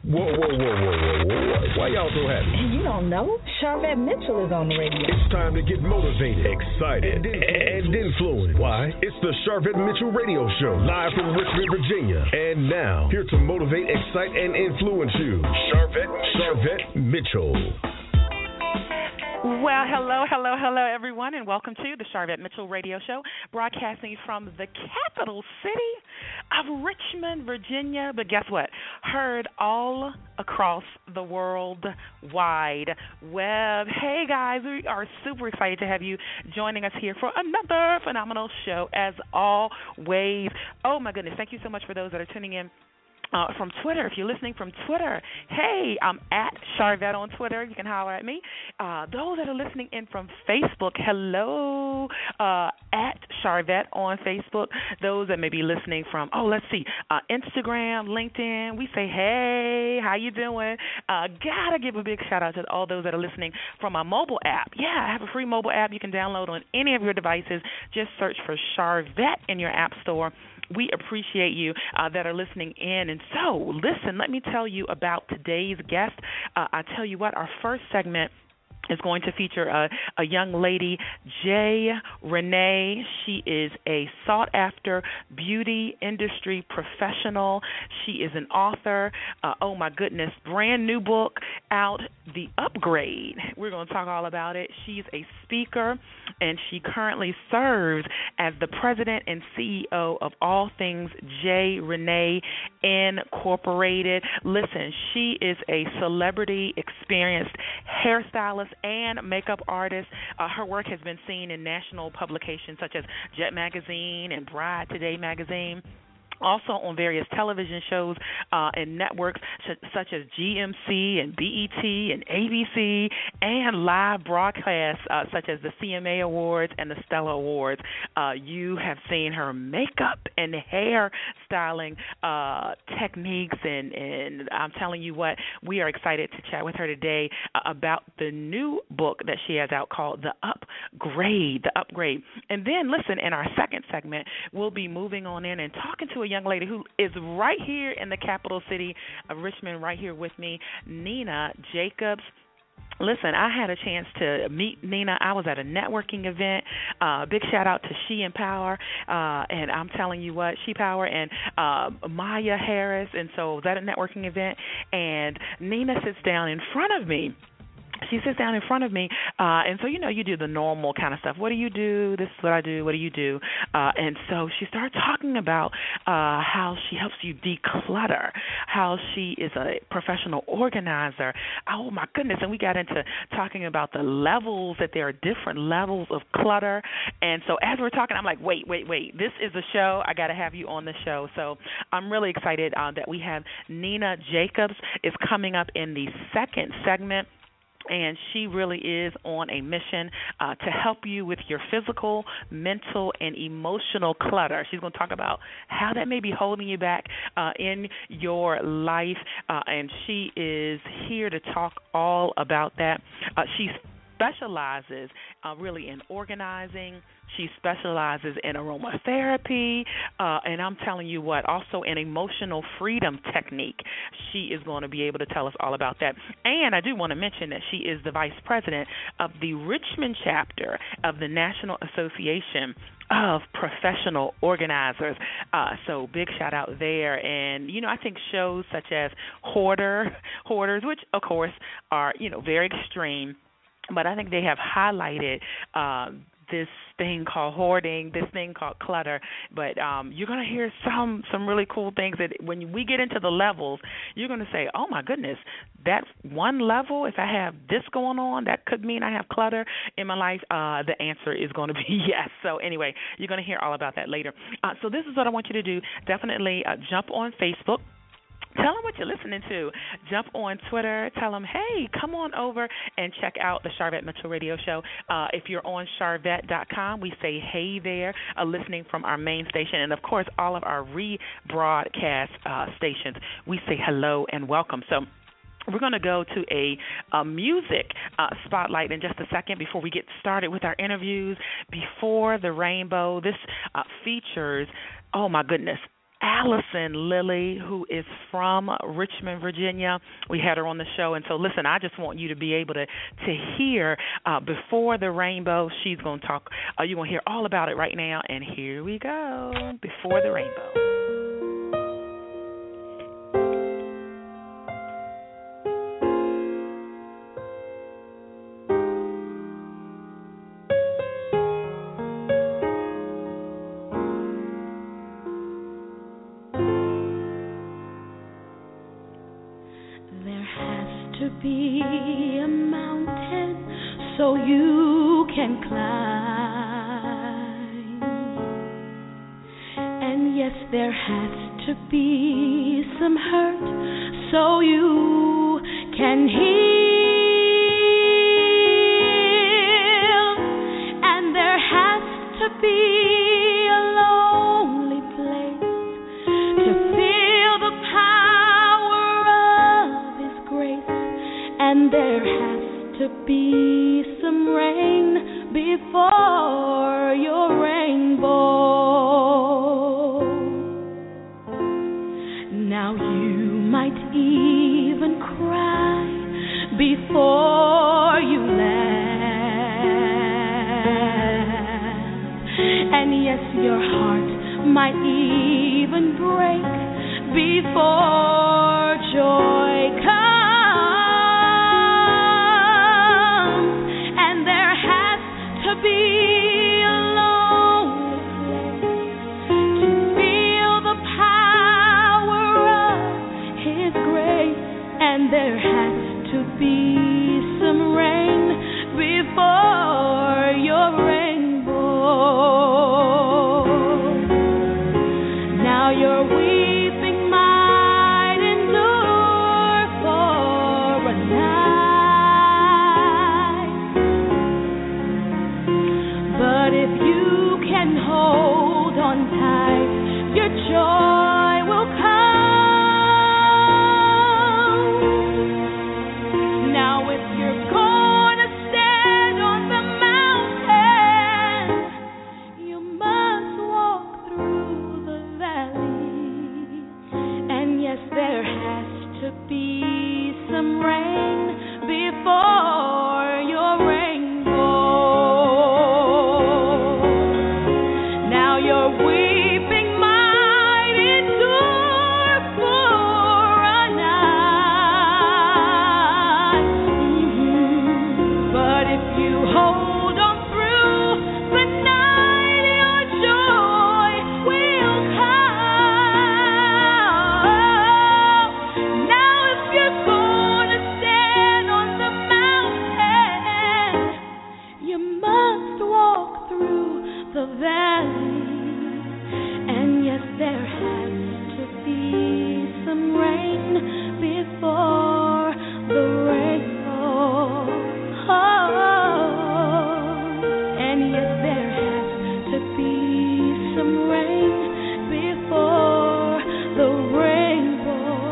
Whoa. Why y'all so happy? You don't know? Sharvette Mitchell is on the radio. It's time to get motivated, excited, and influenced. Why? It's the Sharvette Mitchell Radio Show, live from Richmond, Virginia. And now, here to motivate, excite, and influence you, Sharvette Mitchell. Well, hello, everyone, and welcome to the Sharvette Mitchell Radio Show, broadcasting from the capital city of Richmond, Virginia. But guess what? Heard all across the world wide web. Hey, guys, we are super excited to have you joining us here for another phenomenal show, as always. Oh, my goodness. Thank you so much for those that are tuning in from Twitter. If you're listening from Twitter, hey, I'm at Sharvette on Twitter. You can holler at me. Those that are listening in from Facebook, hello, at Sharvette on Facebook. Those that may be listening from, Instagram, LinkedIn, we say, hey, how you doing? Gotta give a big shout out to all those that are listening from my mobile app. Yeah, I have a free mobile app you can download on any of your devices. Just search for Sharvette in your app store. We appreciate you that are listening in. And so, listen, let me tell you about today's guest. I tell you what, our first segment is going to feature a young lady, Renee. She is a sought-after beauty industry professional. She is an author. Oh, my goodness, brand new book out, The Upgrade. We're going to talk all about it. She's a speaker, and she currently serves as the president and CEO of All Things Renee Incorporated. Listen, she is a celebrity experienced hairstylist and makeup artist. Her work has been seen in national publications such as Jet Magazine and Bride Today Magazine. Also on various television shows and networks such as GMC and BET and ABC, and live broadcasts such as the CMA Awards and the Stella Awards. You have seen her makeup and hair styling techniques, and I'm telling you what, we are excited to chat with her today about the new book that she has out called The Upgrade. And then, listen, in our second segment, we'll be moving on in and talking to a young lady who is right here in the capital city of Richmond, right here with me, Nina Jacobs. Listen, I had a chance to meet Nina. I was at a networking event. Big shout out to She Empower, and I'm telling you what, She Power and Maya Harris. And so I was at a networking event, and Nina sits down in front of me. She sits down in front of me, and so, you do the normal kind of stuff. What do you do? This is what I do. What do you do? And so she started talking about how she helps you declutter, how she is a professional organizer. Oh, my goodness. And we got into talking about the levels, that there are different levels of clutter. And so as we're talking, I'm like, wait. This is a show. I got to have you on the show. So I'm really excited that we have Nina Jacobs is coming up in the second segment. And she really is on a mission to help you with your physical, mental, and emotional clutter. She's going to talk about how that may be holding you back in your life, and she is here to talk all about that. She specializes really in organizing. She specializes in aromatherapy, and I'm telling you what, also an emotional freedom technique. She is going to be able to tell us all about that. And I do want to mention that she is the vice president of the Richmond chapter of the National Association of Professional Organizers. So big shout out there. And, I think shows such as Hoarders, which, of course, are, very extreme, but I think they have highlighted this thing called hoarding, this thing called clutter. But you're going to hear some really cool things that when we get into the levels, you're going to say, oh, my goodness, that's one level. If I have this going on, that could mean I have clutter in my life. The answer is going to be yes. So anyway, you're going to hear all about that later. So this is what I want you to do. Definitely jump on Facebook. Tell them what you're listening to. Jump on Twitter. Tell them, hey, come on over and check out the Sharvette Mitchell Radio Show. If you're on Sharvette.com, we say hey there, listening from our main station. And, of course, all of our rebroadcast stations, we say hello and welcome. So we're going to go to a music spotlight in just a second before we get started with our interviews. Before the Rainbow, this features, oh, my goodness, Allison Lilly, who is from Richmond, Virginia. We had her on the show, and so listen, I just want you to be able to hear Before the Rainbow. She's going to talk. You're going to hear all about it right now, and here we go. Before the Rainbow. Be a mountain so you can climb, and yes, there has to be some hurt so you can heal, and there has to be a lonely place to feel the power of His grace. And there has to be some rain before your rainbow. Now you might even cry before you laugh. And yes, your heart might even break before joy comes. Be a lonely place to feel the power of His grace, and there has to be some rain before your rainbow. Now your weeping might endure for a night, but if you can hold on tight, your joy will come. Now if you're gonna stand on the mountain, you must walk through the valley. And yes, there has to be some rain before your rainbow. Your weeping might endure for a night, but if you hold on through the night, your joy will come. Now if you're gonna stand on the mountain, you must walk through the valley. And yes, there has to be some rain before the rainbow. And yes, there has to be some rain before the rainbow.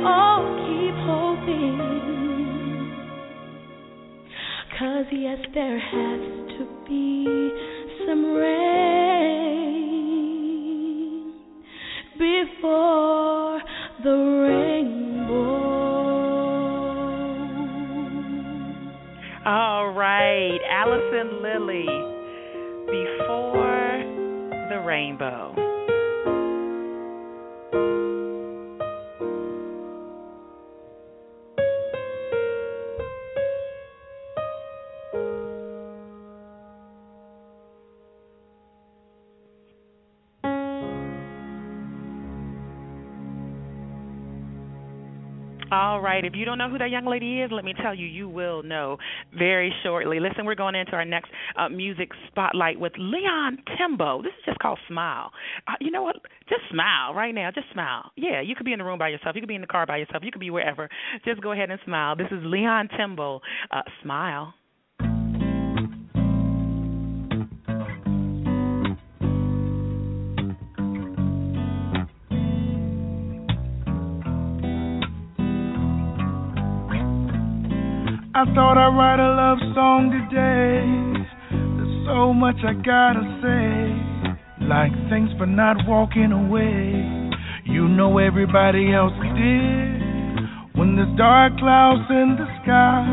Oh, keep hoping, 'cause yes, there has to be some rain before the rainbow. All right, Allison Lilly, Before the Rainbow. All right. If you don't know who that young lady is, let me tell you, you will know very shortly. Listen, we're going into our next music spotlight with Leon Timbo. This is just called Smile. You know what? Just smile right now. Just smile. Yeah, you could be in the room by yourself. You could be in the car by yourself. You could be wherever. Just go ahead and smile. This is Leon Timbo. Smile. I thought I'd write a love song today. There's so much I gotta say. like thanks for not walking away. You know everybody else did. When there's dark clouds in the sky,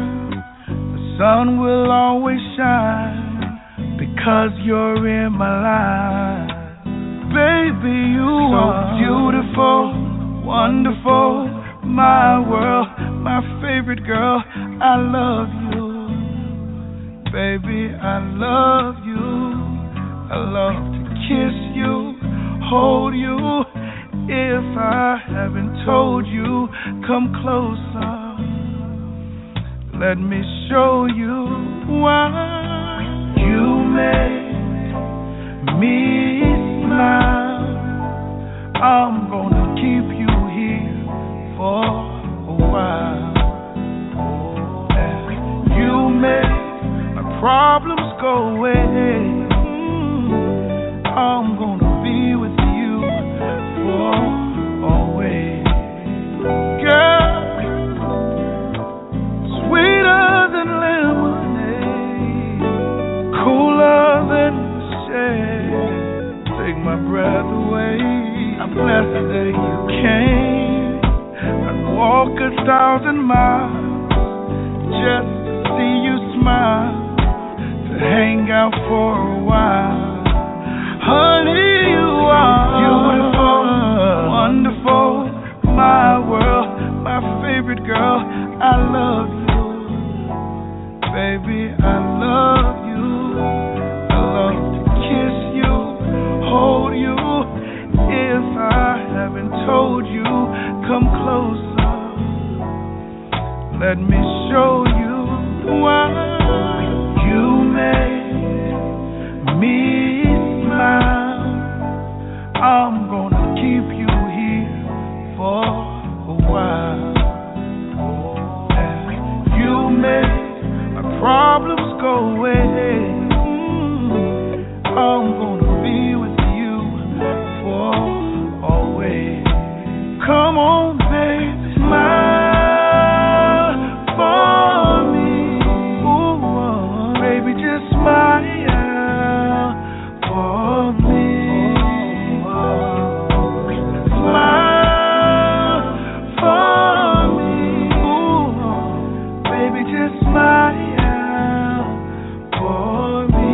the sun will always shine because you're in my life. Baby, you are beautiful, wonderful, my world, my favorite girl. I love you. Baby, I love you. I love to kiss you, hold you. If I haven't told you, come closer. Let me show you why. You make me smile. I'm gonna keep you here for a while. And you make my problems go away. I'm gonna be with you for always. Girl, sweeter than lemonade, cooler than shade. Take my breath away. I'm blessed that you came. I'd walk 1,000 miles just to see you smile, to hang out for a while. Honey, you are beautiful, wonderful, my world, my favorite girl. I love you, baby, I love you. I love to kiss you, hold you. If I haven't told you, come closer. Let me show you why. You make me smile. I'm gonna keep you here for a while. And you make my problems go away. I'm gonna be with you for always. Come on, baby, smile for me. Ooh, baby, just smile for me. Smile for me. Ooh, baby, just smile for me.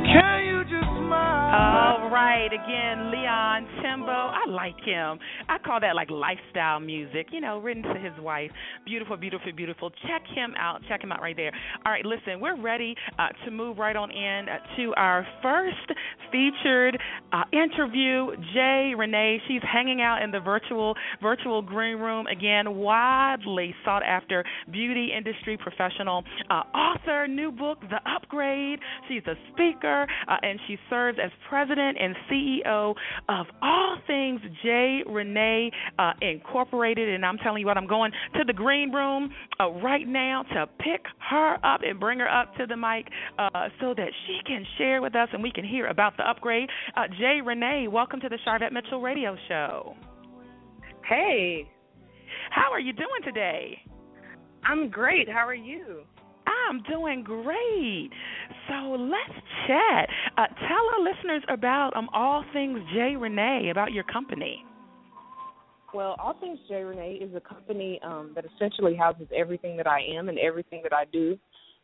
Can you just smile? All right, again, Leon Timbo. I like him. I call that like lifestyle music, you know, written to his wife. Beautiful, beautiful, beautiful. Check him out. Check him out right there. All right, listen, we're ready to move right on in to our first featured interview. Renee, she's hanging out in the virtual green room. Again, widely sought after beauty industry professional, author, new book, The Upgrade. She's a speaker, and she serves as president and CEO of all things Renee Incorporated. And I'm telling you what, I'm going to the green room right now to pick her up and bring her up to the mic so that she can share with us and we can hear about The Upgrade. Renee, welcome to the Sharvette Mitchell Radio Show. Hey. How are you doing today? I'm great. How are you? I'm doing great. So let's chat. Tell our listeners about all things Renee, about your company. Well, All Things Renee is a company that essentially houses everything that I am and everything that I do.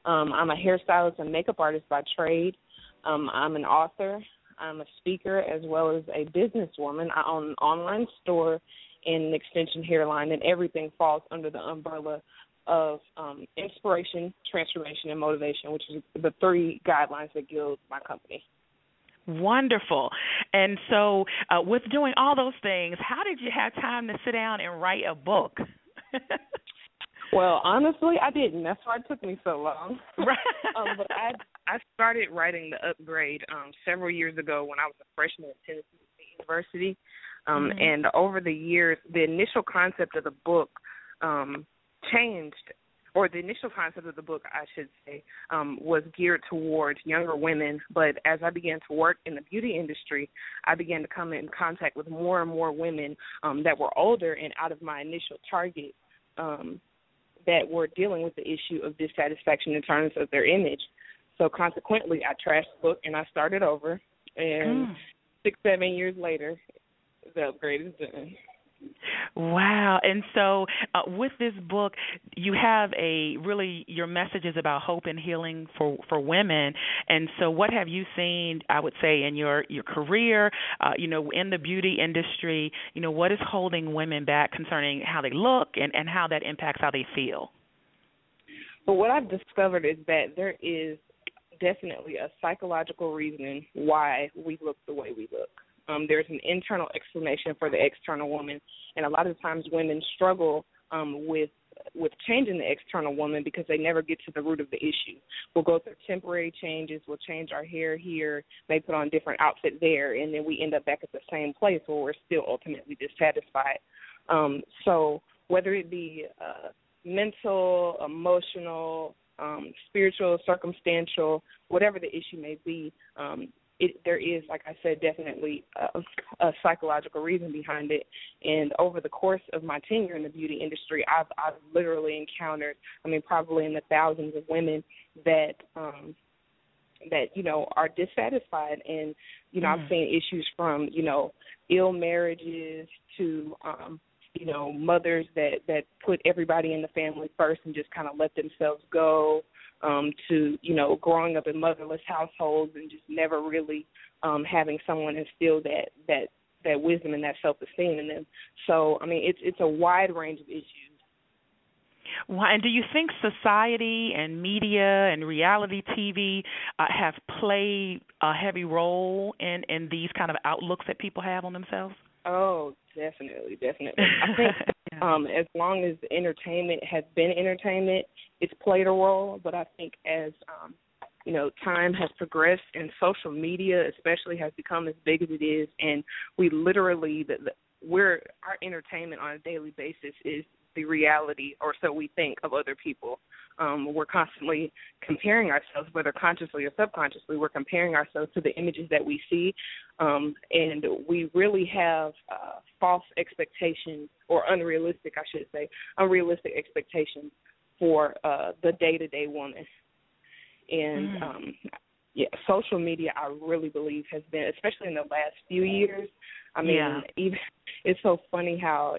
I'm a hairstylist and makeup artist by trade. I'm an author. I'm a speaker as well as a businesswoman. I own an online store and an extension hairline, and everything falls under the umbrella of inspiration, transformation, and motivation, which is the three guidelines that guide my company. Wonderful. And so with doing all those things, how did you have time to sit down and write a book? Well, honestly, I didn't. That's why it took me so long. Right. But I started writing The Upgrade several years ago when I was a freshman at Tennessee University. And over the years, the initial concept of the book changed, or the initial concept of the book, I should say, was geared towards younger women. But as I began to work in the beauty industry, I began to come in contact with more and more women that were older and out of my initial target that were dealing with the issue of dissatisfaction in terms of their image. So consequently, I trashed the book and I started over. And 6-7 years later, the upgrade is done. Wow. And so with this book, you have your message is about hope and healing for women. And so what have you seen, I would say, in your career, in the beauty industry, what is holding women back concerning how they look and how that impacts how they feel? But what I've discovered is that there is definitely a psychological reason why we look the way we look. There's an internal explanation for the external woman, and a lot of times women struggle with changing the external woman because they never get to the root of the issue. We'll go through temporary changes. We'll change our hair here, may put on a different outfit there, and then we end up back at the same place where we're still ultimately dissatisfied. So whether it be mental, emotional, spiritual, circumstantial, whatever the issue may be, there is, like I said, definitely a psychological reason behind it. And over the course of my tenure in the beauty industry, I've literally encountered, probably in the thousands of women that are dissatisfied. And, I've seen issues from, ill marriages to, mothers that put everybody in the family first and just kind of let themselves go, to, growing up in motherless households and just never really having someone instill that wisdom and that self-esteem in them. So, it's a wide range of issues. Well, and do you think society and media and reality TV have played a heavy role in these kind of outlooks that people have on themselves? Oh, definitely. I think as long as entertainment has been entertainment, it's played a role. But I think as time has progressed and social media especially has become as big as it is, and we literally our entertainment on a daily basis is the reality, or so we think, of other people. We're constantly comparing ourselves, whether consciously or subconsciously. We're comparing ourselves to the images that we see, and we really have false expectations, or unrealistic expectations for the day-to-day woman. And, social media, I really believe, has been, especially in the last few years, even it's so funny how,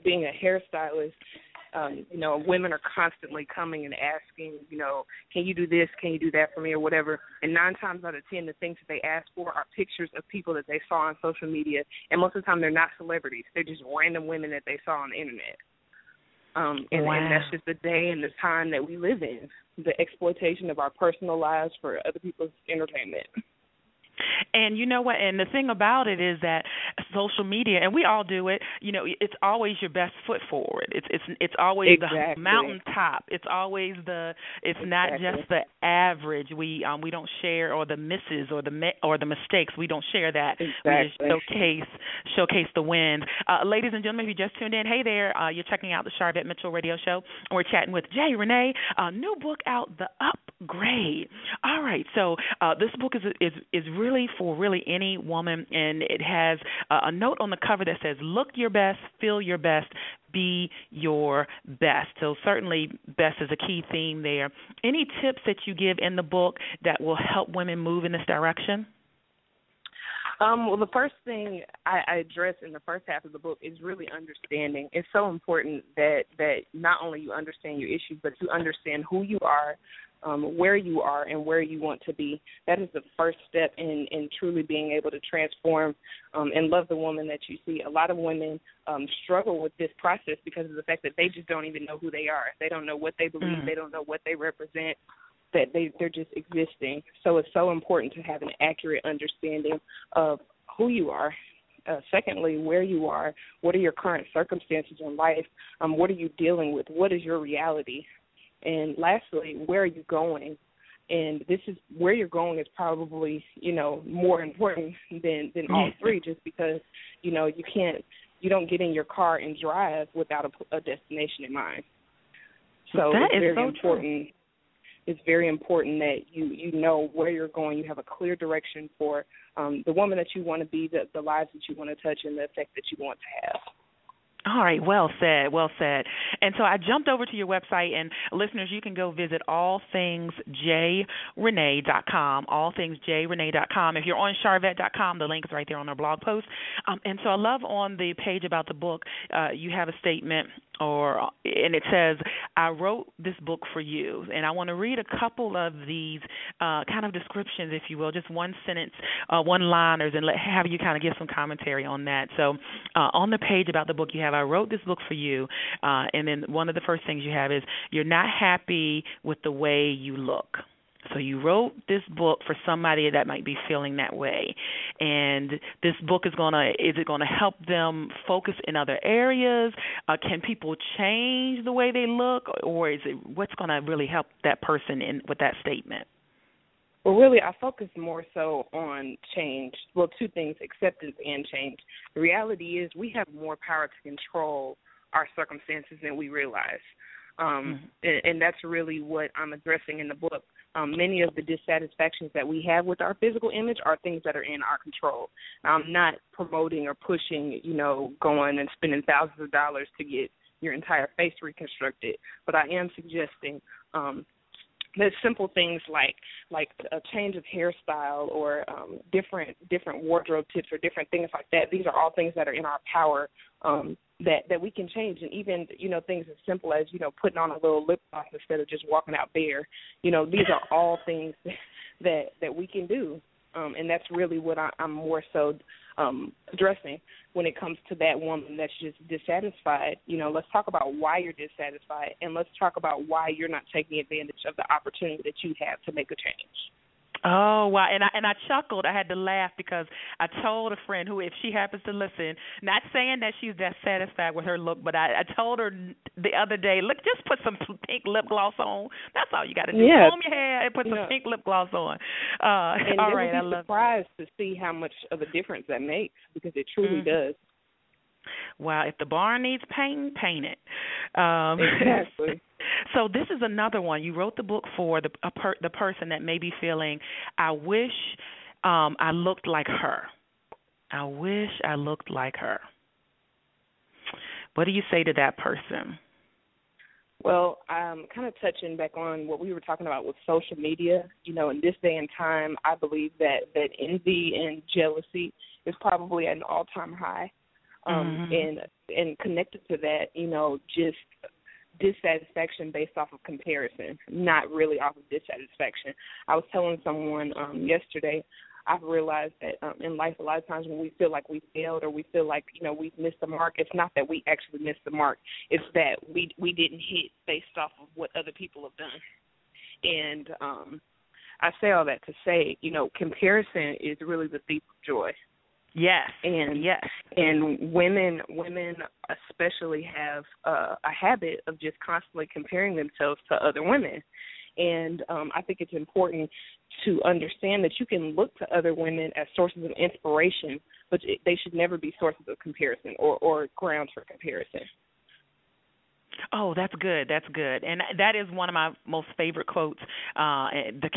being a hairstylist, women are constantly coming and asking, can you do this, can you do that for me, or whatever. And 9 times out of 10, the things that they ask for are pictures of people that they saw on social media. And most of the time, they're not celebrities. They're just random women that they saw on the internet. And that's just the day and the time that we live in, the exploitation of our personal lives for other people's entertainment. And you know what? And the thing about it is that social media, and we all do it. It's always your best foot forward. It's always the mountaintop. It's always It's not just the average. We don't share, or the misses, or the mistakes. We don't share that. Exactly. We just showcase the wins. Ladies and gentlemen, if you just tuned in, hey there. You're checking out the Sharvette Mitchell Radio Show, and we're chatting with Jay Renee. New book out, The Upgrade. All right. So this book is really for any woman, and it has a note on the cover that says, look your best, feel your best, be your best. So certainly best is a key theme there. Any tips that you give in the book that will help women move in this direction? Well, the first thing I address in the first half of the book is really understanding. It's so important that not only you understand your issues, but you understand who you are, where you are, and where you want to be. That is the first step in truly being able to transform and love the woman that you see. A lot of women struggle with this process because of the fact that they just don't even know who they are. They don't know what they believe. They don't know what they represent. That they're just existing. So it's so important to have an accurate understanding of who you are. Secondly, where you are, what are your current circumstances in life, what are you dealing with, what is your reality, and lastly, where are you going? And this is where you're going is probably, more important than all three, just because, you don't get in your car and drive without a destination in mind. So it's very important. It's very important that you know where you're going. You have a clear direction for the woman that you want to be, the lives that you want to touch, and the effect that you want to have. All right, well said, well said. And so I jumped over to your website, and listeners, you can go visit allthingsjrenee.com, allthingsjrenee.com. If you're on Sharvette.com, the link is right there on our blog post. And so I love on the page about the book, you have a statement, and it says, I wrote this book for you. And I want to read a couple of these kind of descriptions, if you will, just one sentence, one-liners, and have you kind of give some commentary on that. So on the page about the book, you have, I wrote this book for you, and then one of the first things you have is, you're not happy with the way you look. So you wrote this book for somebody that might be feeling that way, and this book is it going to help them focus in other areas? Can people change the way they look, or is it what's going to really help that person with that statement? Well, really, I focus more so on change. Well, two things, acceptance and change. The reality is we have more power to control our circumstances than we realize. And that's really what I'm addressing in the book. Many of the dissatisfactions that we have with our physical image are things that are in our control. I'm not promoting or pushing, going and spending thousands of dollars to get your entire face reconstructed, but I am suggesting there's simple things like a change of hairstyle or different wardrobe tips or different things like that. These are all things that are in our power that we can change. And even, things as simple as, putting on a little lip gloss instead of just walking out bare. These are all things that we can do. And that's really what I'm more so addressing when it comes to that woman that's just dissatisfied. Let's talk about why you're dissatisfied, and let's talk about why you're not taking advantage of the opportunity that you have to make a change. Oh, wow. And I chuckled. I had to laugh because I told a friend who, if she happens to listen, not saying that she's that satisfied with her look, but I told her the other day, look, just put some pink lip gloss on. That's all you got to do. Yeah. Comb your hair and put some pink lip gloss on. And all right, I love it. Surprised to see how much of a difference that makes, because it truly does. Wow, if the barn needs painting, paint it. Exactly. So this is another one. You wrote the book for the person that may be feeling, I wish I looked like her. I wish I looked like her. What do you say to that person? Well, I'm kind of touching back on what we were talking about with social media. In this day and time, I believe that envy and jealousy is probably at an all-time high. And connected to that, just dissatisfaction based off of comparison, not really off of dissatisfaction. I was telling someone yesterday, I've realized that in life a lot of times when we feel like we failed or we feel like, we've missed the mark, it's not that we actually missed the mark. It's that we didn't hit based off of what other people have done. And I say all that to say, comparison is really the thief of joy. Yes. And women especially have a habit of just constantly comparing themselves to other women. And I think it's important to understand that you can look to other women as sources of inspiration, but they should never be sources of comparison or grounds for comparison. Oh, that's good. That's good. And that is one of my most favorite quotes. The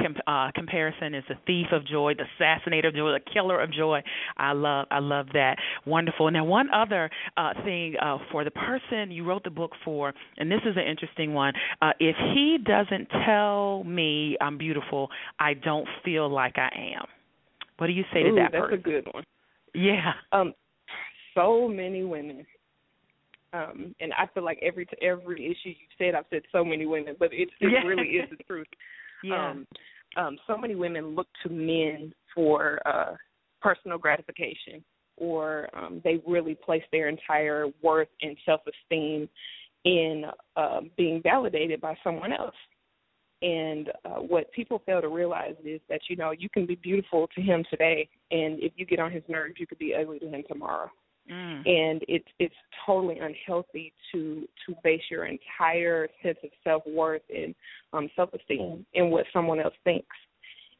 comparison is the thief of joy, the assassinator of joy, the killer of joy. I love that. Wonderful. Now, one other thing for the person you wrote the book for, and this is an interesting one. If he doesn't tell me I'm beautiful, I don't feel like I am. What do you say to that person? That's a good one. Yeah. So many women. And I feel like every issue you've said, I've said so many women, but it really is the truth. Yeah. So many women look to men for personal gratification, or they really place their entire worth and self-esteem in being validated by someone else. And what people fail to realize is that, you can be beautiful to him today, and if you get on his nerves, you could be ugly to him tomorrow. And it's totally unhealthy to base your entire sense of self-worth and self-esteem in what someone else thinks.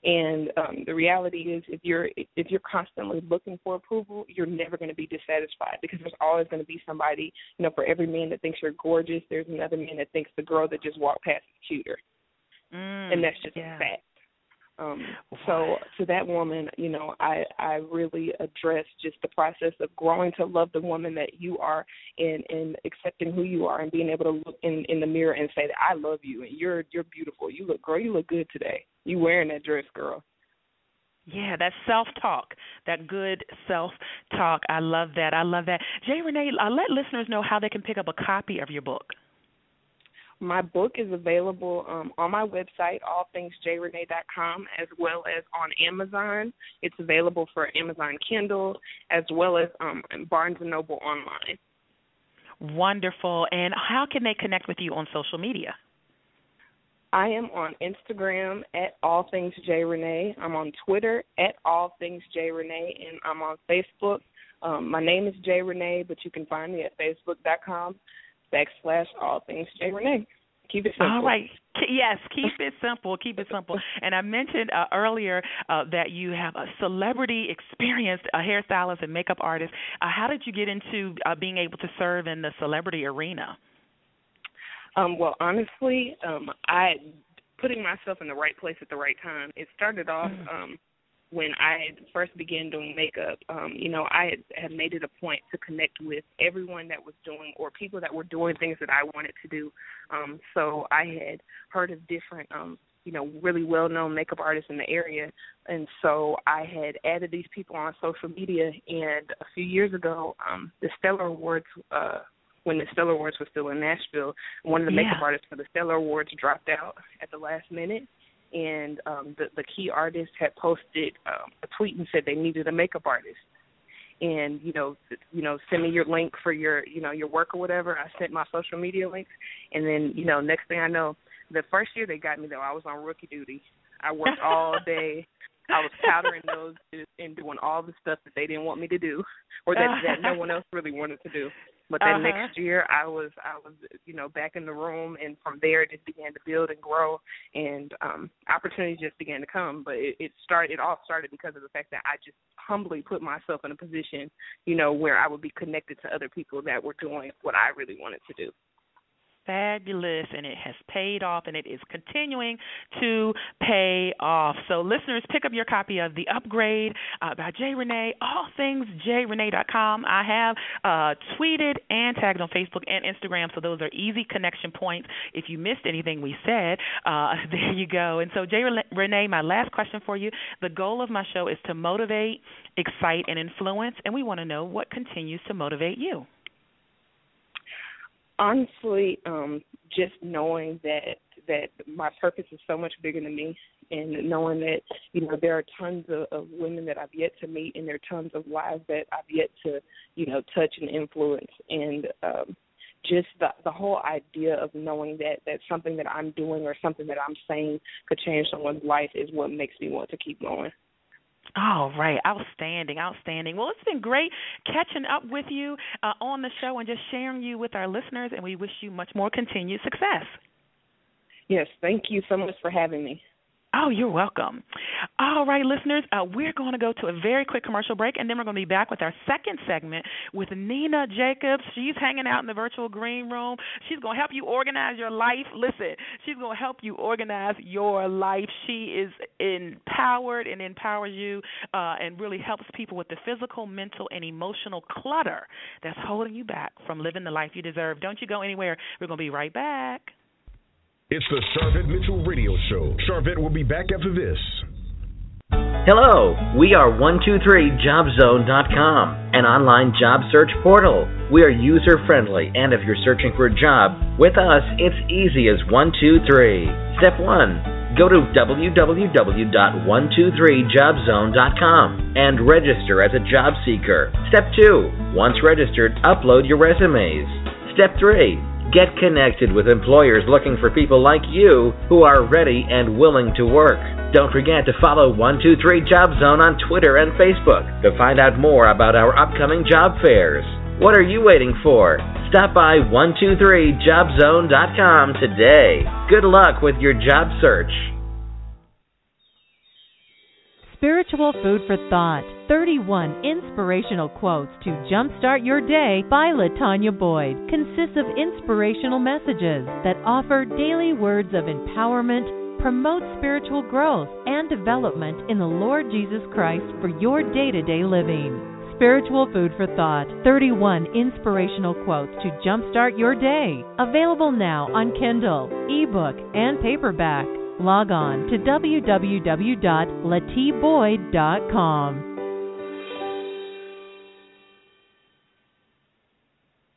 And the reality is, if you're constantly looking for approval, you're never going to be dissatisfied, because there's always going to be somebody, for every man that thinks you're gorgeous, there's another man that thinks the girl that just walked past is cuter. And that's just a fact. So to that woman, I really address just the process of growing to love the woman that you are, and accepting who you are, and being able to look in the mirror and say that I love you and you're beautiful. You look good today. You wearing that dress, girl. Yeah, that self-talk, that good self-talk. I love that. Jay Renee, let listeners know how they can pick up a copy of your book. My book is available on my website, allthingsjrenee.com, as well as on Amazon. It's available for Amazon Kindle, as well as Barnes & Noble online. Wonderful. And how can they connect with you on social media? I am on Instagram at allthingsjrenee. I'm on Twitter at allthingsjrenee, and I'm on Facebook. My name is Jay Renee, but you can find me at facebook.com/allthingsjrenee. Keep it simple. All right. Yes, keep it simple. And I mentioned earlier that you have a celebrity experienced hairstylist and makeup artist. How did you get into being able to serve in the celebrity arena? Well, honestly, I putting myself in the right place at the right time. It started off when I first began doing makeup. I had made it a point to connect with everyone that was doing, or people that were doing things that I wanted to do. So I had heard of different, really well-known makeup artists in the area, and so I had added these people on social media. And a few years ago, the Stellar Awards. When the Stellar Awards was still in Nashville, one of the makeup artists for the Stellar Awards dropped out at the last minute, and the key artist had posted a tweet and said they needed a makeup artist. And, send me your link for your work or whatever. I sent my social media links, and then, next thing I know, the first year they got me, though, I was on rookie duty. I worked all day. I was powdering noses and doing all the stuff that they didn't want me to do, or that no one else really wanted to do. But then next year I was back in the room, and from there it just began to build and grow, and opportunities just began to come. But it all started because of the fact that I just humbly put myself in a position, where I would be connected to other people that were doing what I really wanted to do. Fabulous, and it has paid off, and it is continuing to pay off. So, listeners, pick up your copy of The Upgrade by Jay Renee, allthingsjrenee.com. I have tweeted and tagged on Facebook and Instagram, so those are easy connection points. If you missed anything we said, there you go. And so, Jay Renee, my last question for you. The goal of my show is to motivate, excite, and influence, and we want to know what continues to motivate you. Honestly, just knowing that my purpose is so much bigger than me, and knowing that, there are tons of women that I've yet to meet, and there are tons of lives that I've yet to, touch and influence. And just the whole idea of knowing that something that I'm doing or something that I'm saying could change someone's life is what makes me want to keep going. All right. Outstanding. Well, it's been great catching up with you on the show and just sharing you with our listeners, and we wish you much more continued success. Yes, thank you so much for having me. Oh, you're welcome. All right, listeners, we're going to go to a very quick commercial break, and then we're going to be back with our second segment with Nina Jacobs. She's hanging out in the virtual green room. She's going to help you organize your life. Listen, she's going to help you organize your life. She is empowered and empowers you and really helps people with the physical, mental, and emotional clutter that's holding you back from living the life you deserve. Don't you go anywhere. We're going to be right back. It's the Sharvette Mitchell Radio Show. Sharvette will be back after this. Hello, we are 123jobzone.com, an online job search portal. We are user-friendly, and if you're searching for a job, with us, it's easy as 1, 2, 3. Step 1, go to www.123jobzone.com and register as a job seeker. Step 2, once registered, upload your resumes. Step 3, get connected with employers looking for people like you who are ready and willing to work. Don't forget to follow 123 Job Zone on Twitter and Facebook to find out more about our upcoming job fairs. What are you waiting for? Stop by 123jobzone.com today. Good luck with your job search. Spiritual Food for Thought, 31 inspirational quotes to jumpstart your day by LaTanya Boyd, consists of inspirational messages that offer daily words of empowerment, promote spiritual growth and development in the Lord Jesus Christ for your day-to-day living. Spiritual Food for Thought, 31 inspirational quotes to jumpstart your day. Available now on Kindle, ebook, and paperback. Log on to www.latiboyd.com.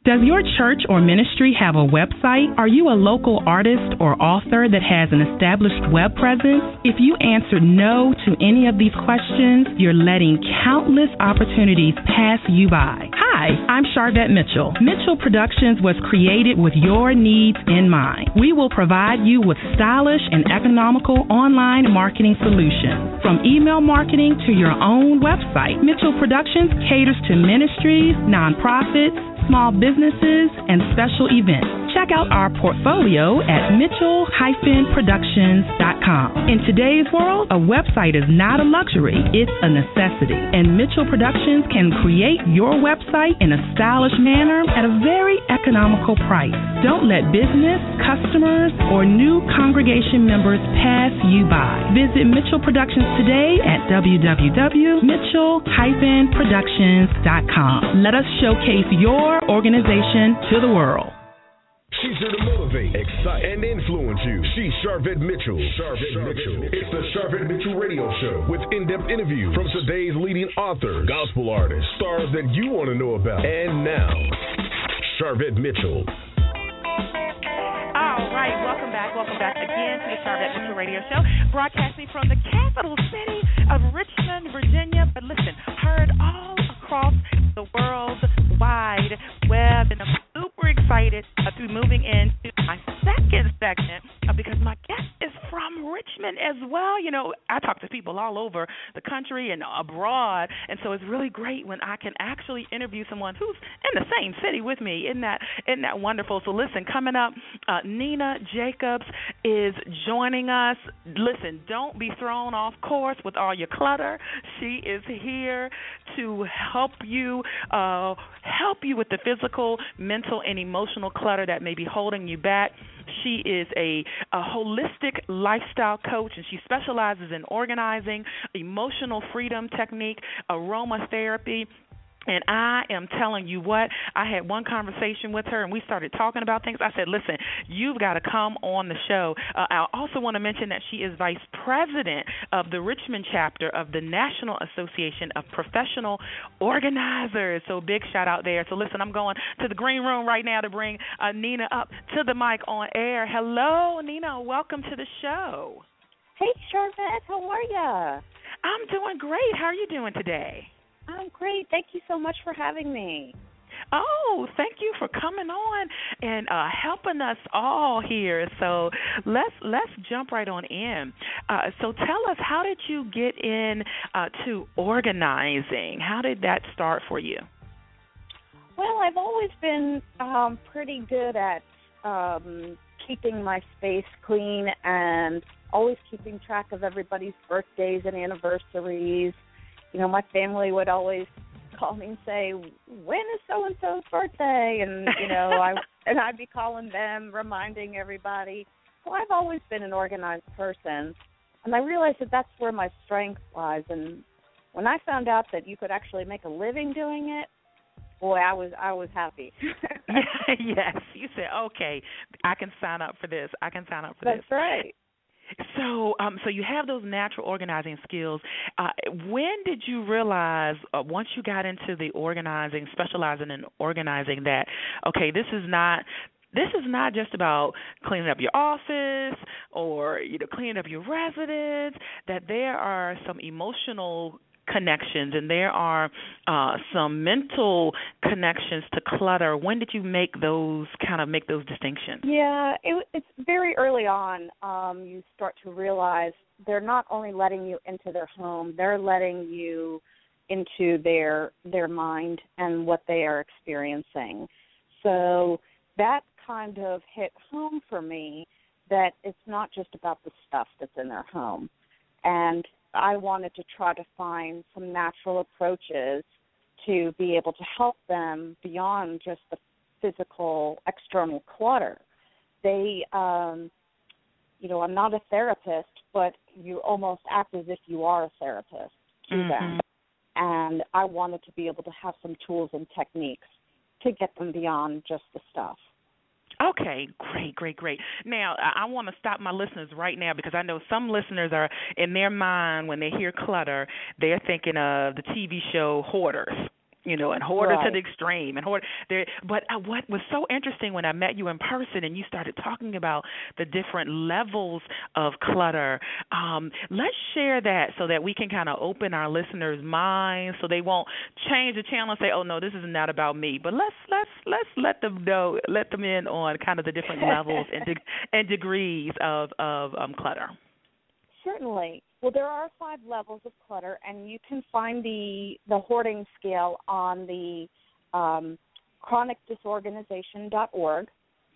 Does your church or ministry have a website? Are you a local artist or author that has an established web presence? If you answered no to any of these questions, you're letting countless opportunities pass you by. Hi, I'm Sharvette Mitchell. Mitchell Productions was created with your needs in mind. We will provide you with stylish and economical online marketing solutions. From email marketing to your own website, Mitchell Productions caters to ministries, nonprofits, small businesses, and special events. Check out our portfolio at mitchell-productions.com. In today's world, a website is not a luxury, it's a necessity. And Mitchell Productions can create your website in a stylish manner at a very economical price. Don't let business, customers, or new congregation members pass you by. Visit Mitchell Productions today at www.mitchell-productions.com. Let us showcase your organization to the world. She's here to motivate, excite, and influence you. She's Sharvette Mitchell. Sharvette Mitchell. It's the Sharvette Mitchell Radio Show with in-depth interviews from today's leading authors, gospel artists, stars that you want to know about. And now, Sharvette Mitchell. All right, welcome back again to the Sharvette Mitchell Radio Show, broadcasting from the capital city of Richmond, Virginia. But listen, heard all across the world wide web, and I'm super excited to be moving into my second segment because my guest is from Richmond as well. You know, I talk to people all over the country and abroad, and so it's really great when I can actually interview someone who's in the same city with me. Isn't that wonderful? So listen, coming up, Nina Jacobs is joining us. Listen, don't be thrown off course with all your clutter. She is here to help you with the physical, mental, and emotional clutter that may be holding you back. She is a holistic lifestyle coach, and she specializes in organizing, emotional freedom technique, aromatherapy. And I am telling you what, I had one conversation with her, and we started talking about things. I said, listen, you've got to come on the show. I also want to mention that she is vice president of the Richmond chapter of the National Association of Professional Organizers. So big shout out there. So listen, I'm going to the green room right now to bring Nina up to the mic on air. Hello, Nina. Welcome to the show. Hey, Sharvette. How are you? I'm doing great. How are you doing today? I'm great. Thank you so much for having me. Oh, thank you for coming on and helping us all here. So let's jump right on in. So tell us, how did you get in to organizing? How did that start for you? Well, I've always been pretty good at keeping my space clean and always keeping track of everybody's birthdays and anniversaries. You know, my family would always call me and say, when is so-and-so's birthday? And, you know, I'd be calling them, reminding everybody. So I've always been an organized person. And I realized that that's where my strength lies. And when I found out that you could actually make a living doing it, boy, I was happy. Yes. You said, okay, I can sign up for this. That's right. So you have those natural organizing skills. When did you realize, once you got into the organizing, specializing in organizing, that, okay, this is not just about cleaning up your office or, you know, cleaning up your residence, that there are some emotional connections and there are some mental connections to clutter. When did you make those distinctions? Yeah, it's very early on. You start to realize they're not only letting you into their home, they're letting you into their mind and what they are experiencing. So that kind of hit home for me, that it's not just about the stuff that's in their home. And I wanted to try to find some natural approaches to be able to help them beyond just the physical external clutter. They I'm not a therapist, but you almost act as if you are a therapist to them. And I wanted to be able to have some tools and techniques to get them beyond just the stuff. Okay, great. Now, I want to stop my listeners right now because I know some listeners are, in their mind, when they hear clutter, they're thinking of the TV show Hoarders. And hoarders to the extreme. But what was so interesting when I met you in person and you started talking about the different levels of clutter, let's share that so that we can kind of open our listeners' minds so they won't change the channel and say, oh, no, this is not about me. But let's let them know, let them in on kind of the different levels and degrees of clutter. Certainly. Well, there are 5 levels of clutter, and you can find the hoarding scale on the chronicdisorganization.org.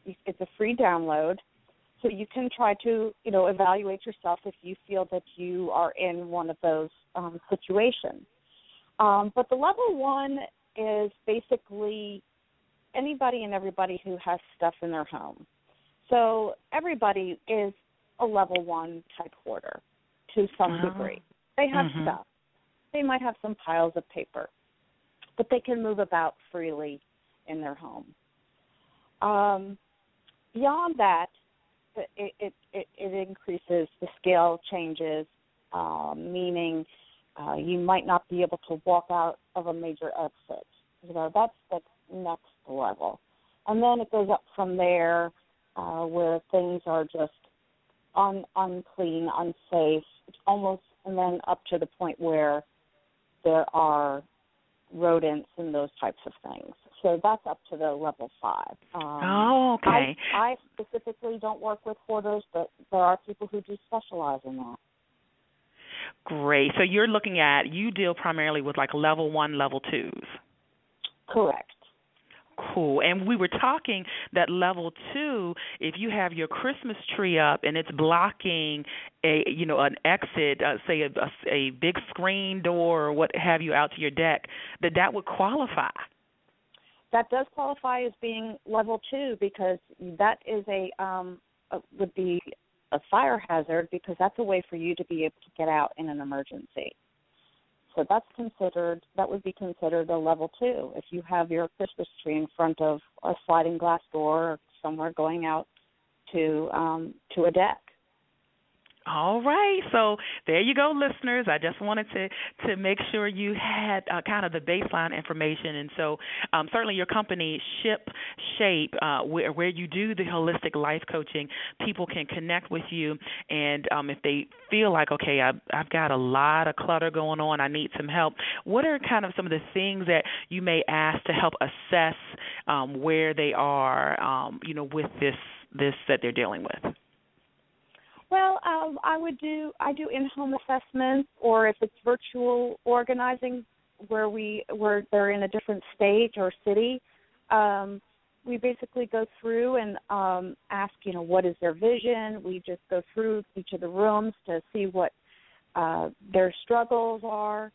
It's a free download, so you can try to, evaluate yourself if you feel that you are in one of those situations. But the level 1 is basically anybody and everybody who has stuff in their home. So everybody is a level 1 type hoarder to some degree. They have stuff. They might have some piles of paper, but they can move about freely in their home. Beyond that, it increases, the scale changes, meaning you might not be able to walk out of a major exit. That's the next level. And then it goes up from there where things are just unclean, unsafe, almost, and then up to the point where there are rodents and those types of things. So that's up to the level 5. Okay. I specifically don't work with hoarders, but there are people who do specialize in that. Great. So you deal primarily with like level 1, level 2s. Correct. Cool. And we were talking that level 2, if you have your Christmas tree up and it's blocking an exit, say a big screen door or what have you out to your deck, that would qualify. That does qualify as being level 2 because that is would be a fire hazard because that's a way for you to be able to get out in an emergency. So that would be considered a level 2 if you have your Christmas tree in front of a sliding glass door or somewhere going out to a deck. All right. So there you go, listeners. I just wanted to make sure you had kind of the baseline information. And so certainly your company, Shape, where you do the holistic life coaching, people can connect with you. And if they feel like, okay, I've got a lot of clutter going on, I need some help, what are kind of some of the things that you may ask to help assess where they are, with this that they're dealing with? Well, I do in-home assessments, or if it's virtual organizing, where they're in a different state or city, we basically go through and ask, what is their vision. We just go through each of the rooms to see what their struggles are.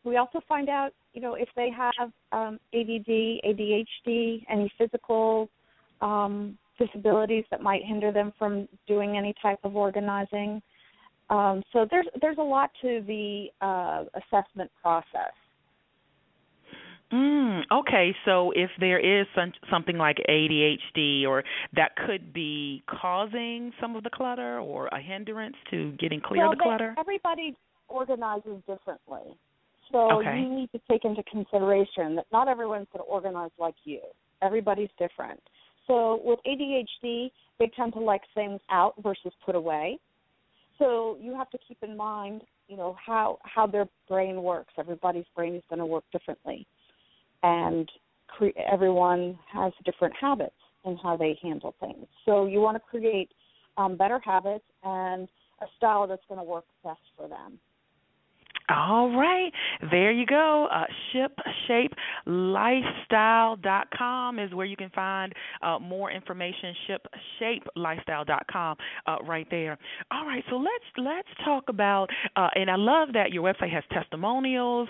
We also find out, if they have ADD, ADHD, any physical disabilities that might hinder them from doing any type of organizing. So there's a lot to the assessment process. Okay, so if there is something like ADHD or that could be causing some of the clutter or a hindrance to getting clear of the clutter? Everybody organizes differently. So you need to take into consideration that not everyone's going to organize like you. Everybody's different. So with ADHD, they tend to like things out versus put away. So you have to keep in mind, how their brain works. Everybody's brain is going to work differently. And everyone has different habits in how they handle things. So you want to create better habits and a style that's going to work best for them. All right, there you go. ShipShapeLifestyle.com is where you can find more information. ShipShapeLifestyle.com right there. All right, so let's talk about. And I love that your website has testimonials.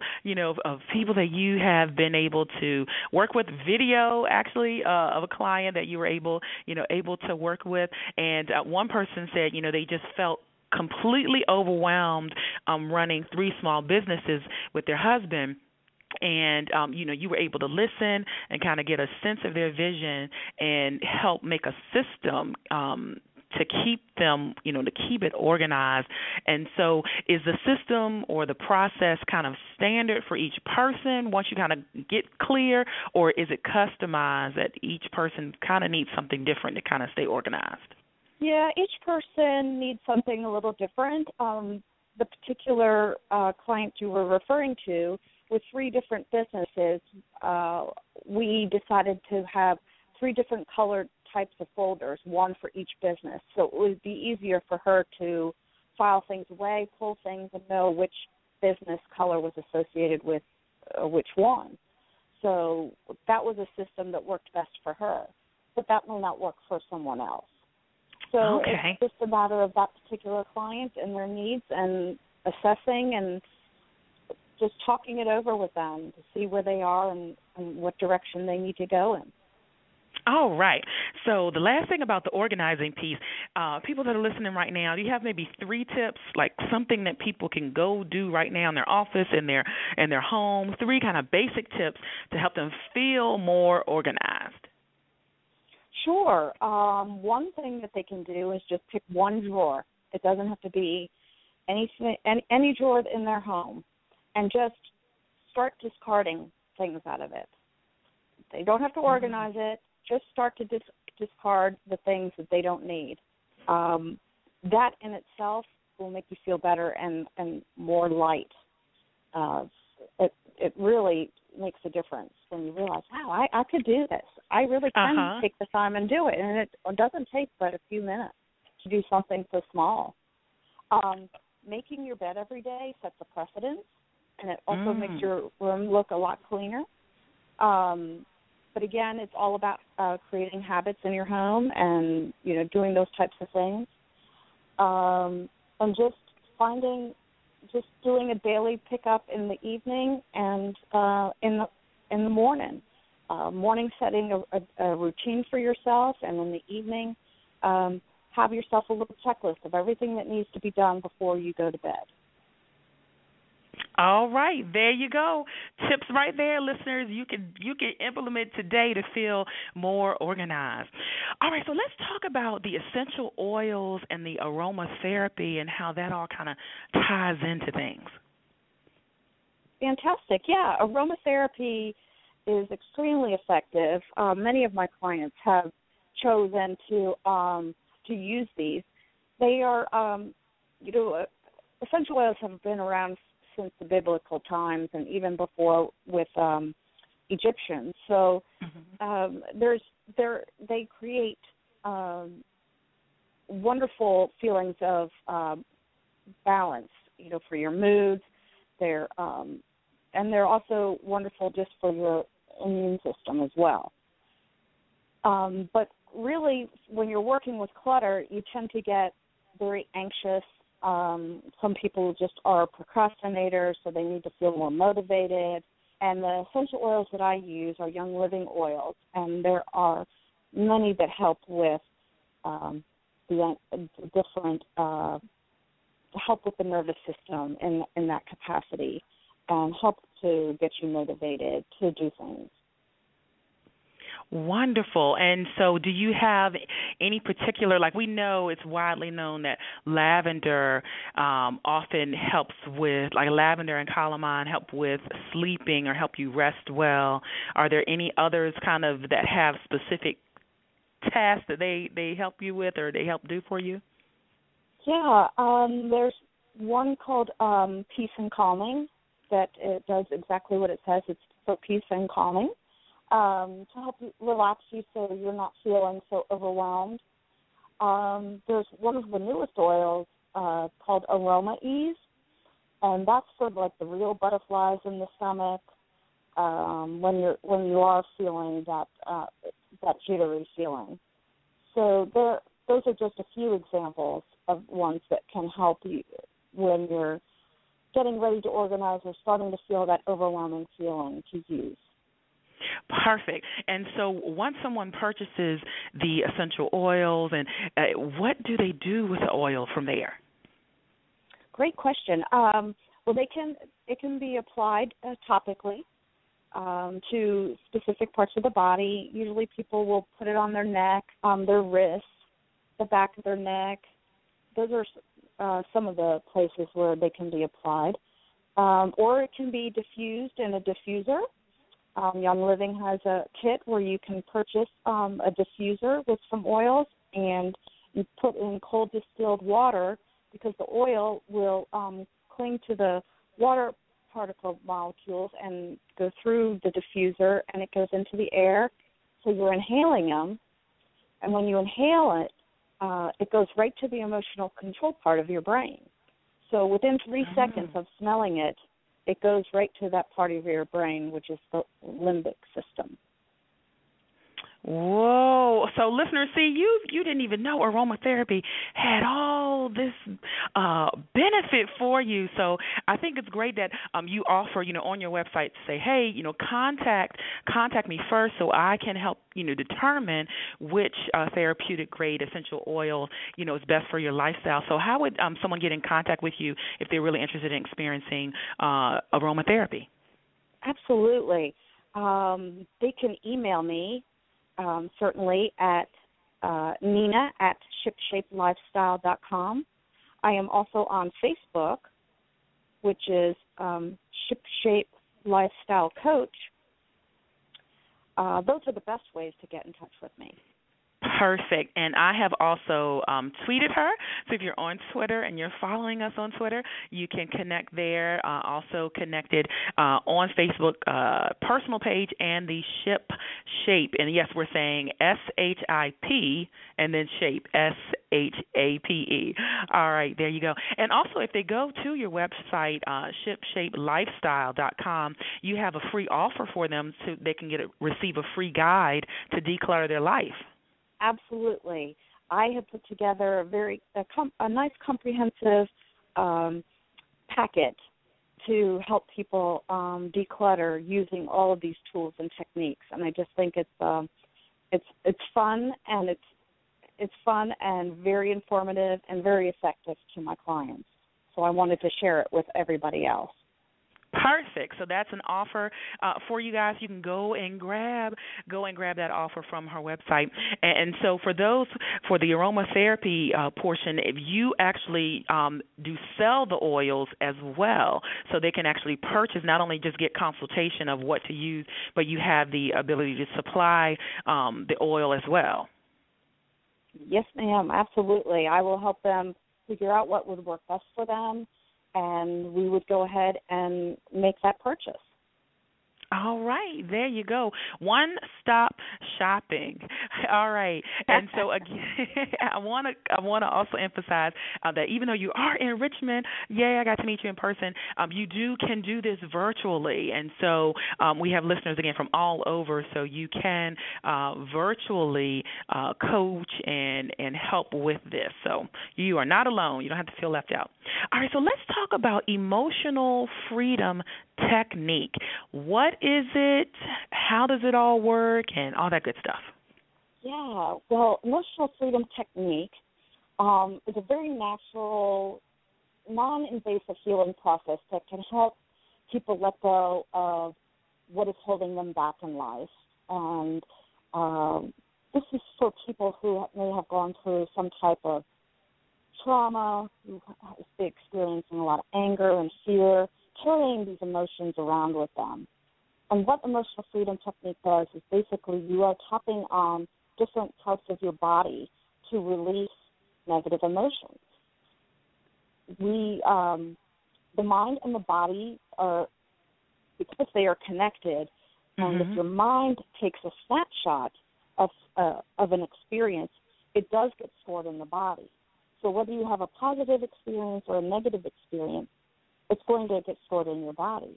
Of people that you have been able to work with. Video actually of a client that you were able to work with. And one person said, they just felt completely overwhelmed running 3 small businesses with their husband. And, you were able to listen and kind of get a sense of their vision and help make a system to keep them, to keep it organized. And so is the system or the process kind of standard for each person once you kind of get clear, or is it customized that each person kind of needs something different to kind of stay organized? Yeah, each person needs something a little different. The particular client you were referring to, with 3 different businesses, we decided to have 3 different colored types of folders, one for each business. So it would be easier for her to file things away, pull things, and know which business color was associated with which one. So that was a system that worked best for her, but that may not work for someone else. So It's just a matter of that particular client and their needs and assessing and just talking it over with them to see where they are and what direction they need to go in. All right. So the last thing about the organizing piece, people that are listening right now, do you have maybe 3 tips, like something that people can go do right now in their office, in their home, 3 kind of basic tips to help them feel more organized? Sure. One thing that they can do is just pick one drawer. It doesn't have to be any drawer in their home, and just start discarding things out of it. They don't have to organize it. Just start to discard the things that they don't need. That in itself will make you feel better and more light. It really makes a difference when you realize, wow, I could do this. I really can take the time and do it. And it doesn't take but a few minutes to do something so small. Making your bed every day sets a precedent, and it also makes your room look a lot cleaner. But again, it's all about creating habits in your home and, doing those types of things. And just doing a daily pickup in the evening and in the morning. Morning setting a routine for yourself, and in the evening have yourself a little checklist of everything that needs to be done before you go to bed. All right, there you go. Tips right there, listeners. You can implement today to feel more organized. All right, so let's talk about the essential oils and the aromatherapy and how that all kind of ties into things. Fantastic. Yeah, aromatherapy is extremely effective. Many of my clients have chosen to use these. They are, essential oils have been around since the biblical times and even before with Egyptians. So they create wonderful feelings of balance, for your moods. They're also wonderful just for your immune system as well. But really, when you're working with clutter, you tend to get very anxious. Some people just are procrastinators, so they need to feel more motivated. And the essential oils that I use are Young Living oils, and there are many that help with the different help with the nervous system in that capacity, and help to get you motivated to do things. Wonderful. And so do you have any particular, like we know it's widely known that lavender often helps with, like lavender and calamine help with sleeping or help you rest well. Are there any others kind of that have specific tasks that they help you with or they help do for you? Yeah, there's one called Peace and Calming that it does exactly what it says. It's for peace and calming. To help you relax you so you're not feeling so overwhelmed. There's one of the newest oils called Aroma Ease, and that's for like the real butterflies in the stomach, when you are feeling that jittery feeling. So those are just a few examples of ones that can help you when you're getting ready to organize or starting to feel that overwhelming feeling to use. Perfect. And so once someone purchases the essential oils, and what do they do with the oil from there? Great question. Well, it can be applied topically to specific parts of the body. Usually people will put it on their neck, their wrists, the back of their neck. Those are some of the places where they can be applied. Or it can be diffused in a diffuser. Young Living has a kit where you can purchase a diffuser with some oils, and you put in cold distilled water because the oil will cling to the water particle molecules and go through the diffuser, and it goes into the air. So you're inhaling them, and when you inhale it, it goes right to the emotional control part of your brain. So within 3 seconds of smelling it, it goes right to that part of your brain, which is the limbic system. Whoa. So listeners, see, you didn't even know aromatherapy had all this benefit for you. So I think it's great that you offer, on your website to say, hey, contact me first so I can help, determine which therapeutic grade essential oil, is best for your lifestyle. So how would someone get in contact with you if they're really interested in experiencing aromatherapy? Absolutely. They can email me. Certainly at Nina at shipshapelifestyle.com. I am also on Facebook, which is Shipshape Lifestyle Coach. Those are the best ways to get in touch with me. Perfect. And I have also tweeted her. So if you're on Twitter and you're following us on Twitter, you can connect there. Also connected on Facebook personal page and the Ship Shape. And yes, we're saying SHIP and then Shape, SHAPE. All right, there you go. And also if they go to your website, shipshapelifestyle.com, you have a free offer for them so they can receive a free guide to declutter their life. Absolutely. I have put together a nice comprehensive packet to help people declutter using all of these tools and techniques, and I just think it's fun, and it's fun and very informative and very effective to my clients. So I wanted to share it with everybody else. Perfect. So that's an offer for you guys. You can go and grab that offer from her website. And so for the aromatherapy portion, if you actually do sell the oils as well, so they can actually purchase, not only just get consultation of what to use, but you have the ability to supply the oil as well. Yes, ma'am. Absolutely. I will help them figure out what would work best for them, and we would go ahead and make that purchase. All right, there you go. One-stop shopping. All right, and so again, I want to also emphasize that even though you are in Richmond, I got to meet you in person. You can do this virtually, and so we have listeners again from all over, so you can virtually coach and help with this. So you are not alone. You don't have to feel left out. All right, so let's talk about emotional freedom technique. What is it? How does it all work? And all that good stuff. Yeah, well, emotional freedom technique is a very natural, non-invasive healing process that can help people let go of what is holding them back in life. And this is for people who may have gone through some type of trauma, who is experiencing a lot of anger and fear, carrying these emotions around with them. And what emotional freedom technique does is basically you are tapping on different parts of your body to release negative emotions. The mind and the body are, because they are connected, and if your mind takes a snapshot of an experience, it does get stored in the body. So whether you have a positive experience or a negative experience, it's going to get stored in your body.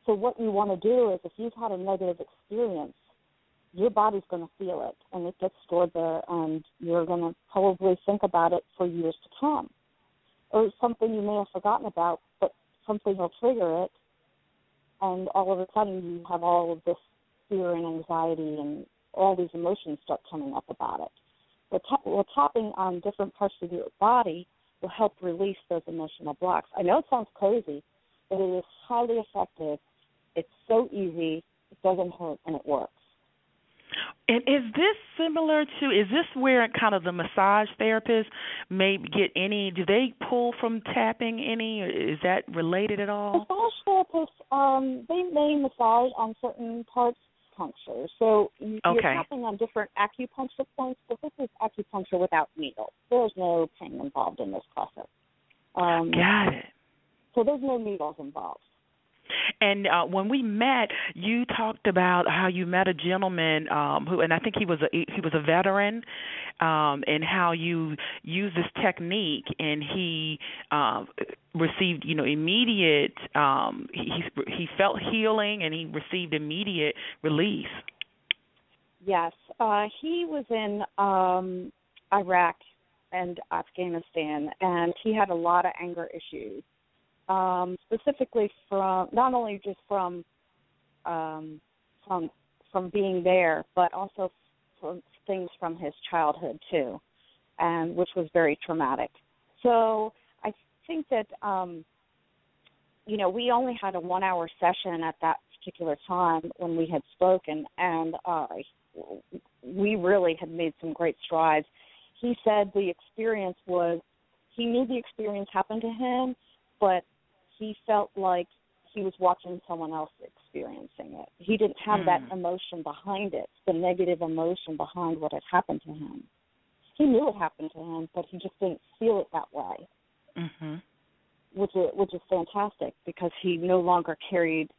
So what you want to do is, if you've had a negative experience, your body's going to feel it, and it gets stored there, and you're going to probably think about it for years to come. Or something you may have forgotten about, but something will trigger it, and all of a sudden you have all of this fear and anxiety and all these emotions start coming up about it. Well, tapping on different parts of your body will help release those emotional blocks. I know it sounds crazy, but it is highly effective. It's so easy, it doesn't hurt, and it works. And is this where kind of the massage therapists may get any, do they pull from tapping any, or is that related at all? Massage therapists, they may massage on certain parts puncture. So you're tapping on different acupuncture points, but this is acupuncture without needles. There's no pain involved in this process. Got it. So there's no needles involved. And when we met, you talked about how you met a gentleman who, and I think he was a veteran, and how you used this technique, and he received immediate. He felt healing, and he received immediate relief. Yes, he was in Iraq and Afghanistan, and he had a lot of anger issues. Specifically from not only just from being there, but also from things from his childhood too, and which was very traumatic. So I think that we only had a 1-hour session at that particular time when we had spoken, and we really had made some great strides. He said the experience was, he knew the experience happened to him, but he felt like he was watching someone else experiencing it. He didn't have that emotion behind it, the negative emotion behind what had happened to him. He knew it happened to him, but he just didn't feel it that way, which is fantastic, because he no longer carried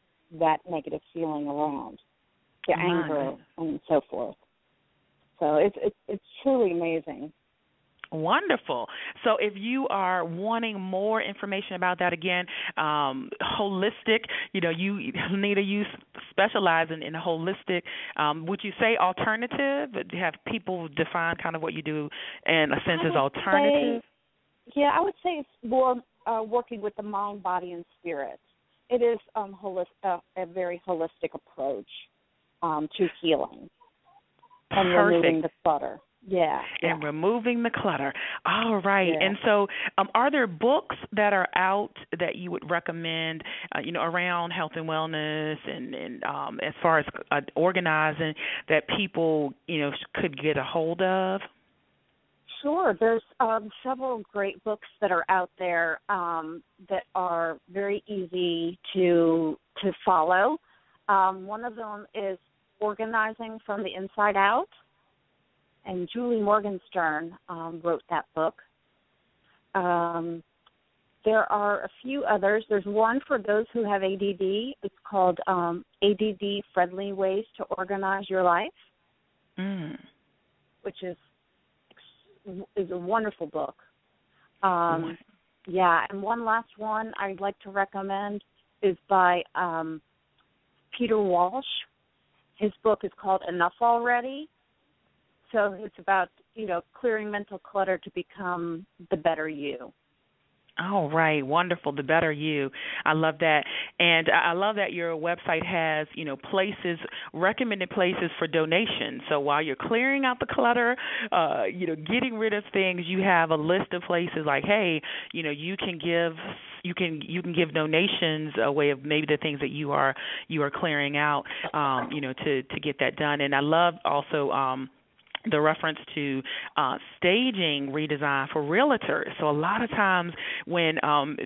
that negative feeling around, the anger and so forth. So it's truly amazing. Wonderful. So if you are wanting more information about that, again, holistic, Nina, you specialize in holistic, would you say alternative? Have people define kind of what you do in a sense as alternative? I would say it's more working with the mind, body, and spirit. It is a very holistic approach to healing and removing the clutter. And removing the clutter. All right. Yeah. And so are there books that are out that you would recommend, around health and wellness and as far as organizing that people, could get a hold of? Sure. There's several great books that are out there that are very easy to follow. One of them is Organizing from the Inside Out. And Julie Morgenstern wrote that book. There are a few others. There's one for those who have ADD. It's called ADD Friendly Ways to Organize Your Life, which is a wonderful book. And one last one I'd like to recommend is by Peter Walsh. His book is called Enough Already. So it's about, clearing mental clutter to become the better you. All right, wonderful. The better you. I love that. And I love that your website has, recommended places for donations. So while you're clearing out the clutter, getting rid of things, you have a list of places like, hey, you can give donations, a way of maybe the things that you are clearing out, to get that done. And I love also the reference to staging redesign for realtors. So a lot of times when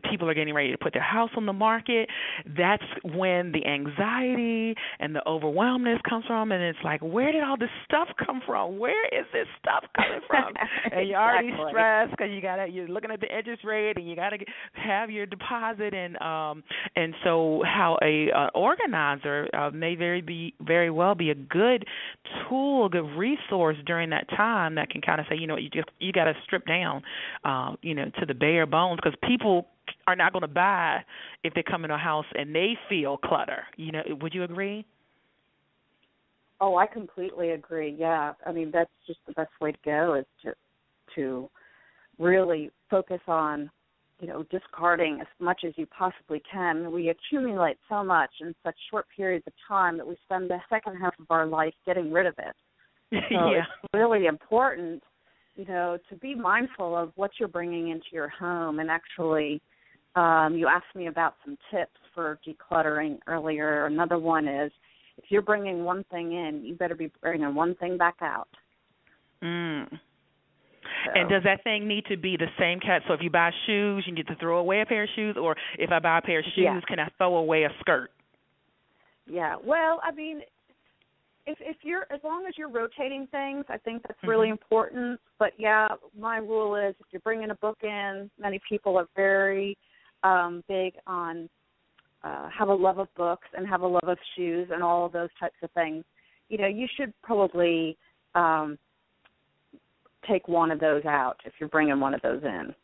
people are getting ready to put their house on the market, that's when the anxiety and the overwhelmness comes from, and it's like, where did all this stuff come from? Where is this stuff coming from? And you're already stressed because you're looking at the interest rate, and you got to have your deposit, and so how a organizer may very well be a good tool, a good resource during that time that can kind of say, you got to strip down, to the bare bones, because people are not going to buy if they come in a house and they feel clutter. Would you agree? Oh, I completely agree. Yeah, I mean that's just the best way to go is to really focus on, discarding as much as you possibly can. We accumulate so much in such short periods of time that we spend the second half of our life getting rid of it. So It's really important, to be mindful of what you're bringing into your home. And actually, you asked me about some tips for decluttering earlier. Another one is, if you're bringing one thing in, you better be bringing one thing back out. So. And does that thing need to be the same cat? So if you buy shoes, you need to throw away a pair of shoes, or if I buy a pair of shoes, can I throw away a skirt? Yeah. Well, I mean, if you're, as long as you're rotating things, I think that's really important. But yeah, my rule is if you're bringing a book in, many people are very big on have a love of books and have a love of shoes and all of those types of things. You should probably take one of those out if you're bringing one of those in.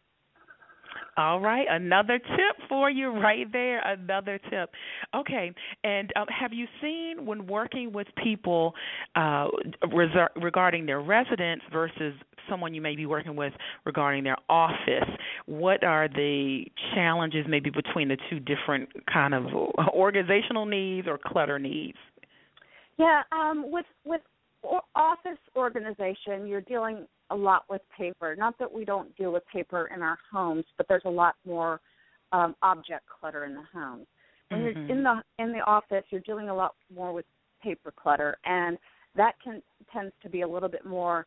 All right, another tip for you right there, another tip. Okay, and have you seen when working with people regarding their residence versus someone you may be working with regarding their office, what are the challenges maybe between the two different kind of organizational needs or clutter needs? Yeah, with office organization, you're dealing a lot with paper. Not that we don't deal with paper in our homes, but there's a lot more object clutter in the home. When you're in the office, you're dealing a lot more with paper clutter, and that tends to be a little bit more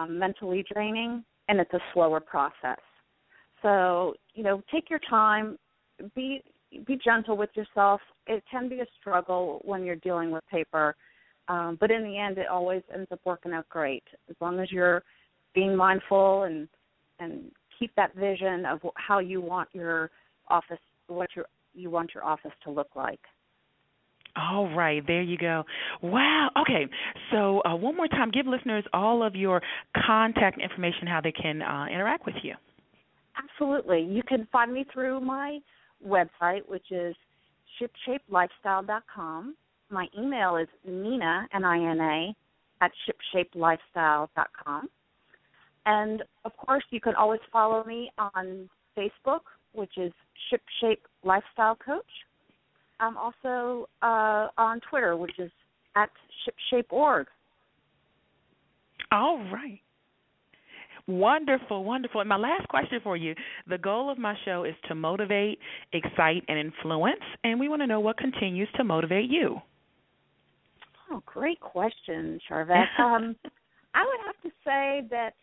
mentally draining, and it's a slower process. So, take your time, be gentle with yourself. It can be a struggle when you're dealing with paper, but in the end, it always ends up working out great as long as you're being mindful and keep that vision of how you want your office, you want your office to look like. All right, there you go. Wow. Okay, so one more time, give listeners all of your contact information, how they can interact with you. Absolutely. You can find me through my website, which is shipshapelifestyle.com. My email is Nina, Nina, at shipshapelifestyle.com. And, of course, you can always follow me on Facebook, which is Shipshape Lifestyle Coach. I'm also on Twitter, which is at ShipShapeOrg. All right. Wonderful, wonderful. And my last question for you, the goal of my show is to motivate, excite, and influence, and we want to know what continues to motivate you. Oh, great question, Sharvette. I would have to say that,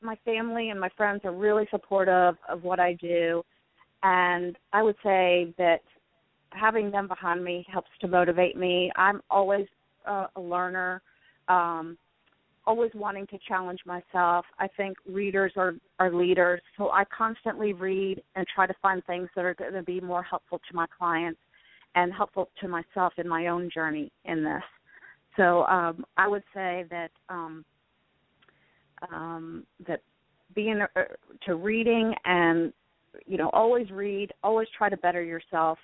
my family and my friends are really supportive of what I do, and I would say that having them behind me helps to motivate me. I'm always a learner, always wanting to challenge myself. I think readers are leaders, so I constantly read and try to find things that are going to be more helpful to my clients and helpful to myself in my own journey in this. So I would say that that being to reading and always read, always try to better yourself